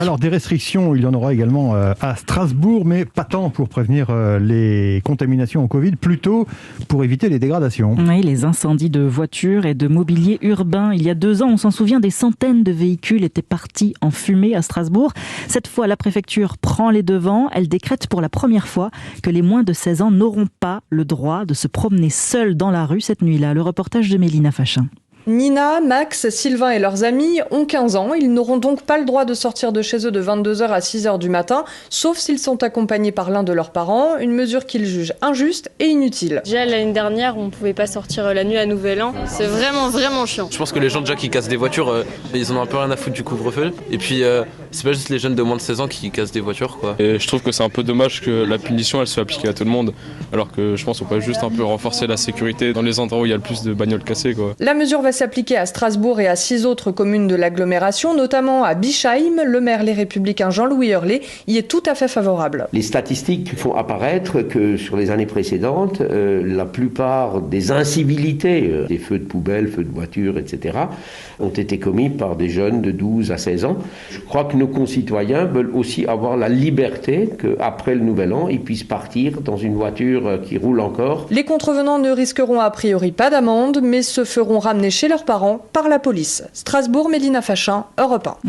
Alors des restrictions, il y en aura également à Strasbourg, mais pas tant pour prévenir les contaminations au Covid, plutôt pour éviter les dégradations. Oui, les incendies de voitures et de mobilier urbain. Il y a 2 ans, on s'en souvient, des centaines de véhicules étaient partis en fumée à Strasbourg. Cette fois, la préfecture prend les devants. Elle décrète pour la première fois que les moins de 16 ans n'auront pas le droit de se promener seuls dans la rue cette nuit-là. Le reportage de Mélina Fachin. Nina, Max, Sylvain et leurs amis ont 15 ans. Ils n'auront donc pas le droit de sortir de chez eux de 22h à 6h du matin, sauf s'ils sont accompagnés par l'un de leurs parents, une mesure qu'ils jugent injuste et inutile. Déjà l'année dernière, on ne pouvait pas sortir la nuit à Nouvel An. C'est vraiment chiant. Je pense que les gens déjà qui cassent des voitures, ils en ont un peu rien à foutre du couvre-feu. Et puis c'est pas juste les jeunes de moins de 16 ans qui cassent des voitures, quoi. Et je trouve que c'est un peu dommage que la punition elle soit appliquée à tout le monde, alors que je pense qu'on peut juste un peu renforcer la sécurité dans les endroits où il y a le plus de bagnoles cassées, quoi. La mesure va s'appliquer à Strasbourg et à 6 autres communes de l'agglomération, notamment à Bischheim. Le maire Les Républicains Jean-Louis Hurlé y est tout à fait favorable. Les statistiques font apparaître que sur les années précédentes, la plupart des incivilités, des feux de poubelle, feux de voiture, etc., ont été commis par des jeunes de 12 à 16 ans. Je crois que nos concitoyens veulent aussi avoir la liberté qu'après le Nouvel An, ils puissent partir dans une voiture qui roule encore. Les contrevenants ne risqueront a priori pas d'amende, mais se feront ramener chez leurs parents par la police. Strasbourg, Mélina Fachin, Europe 1.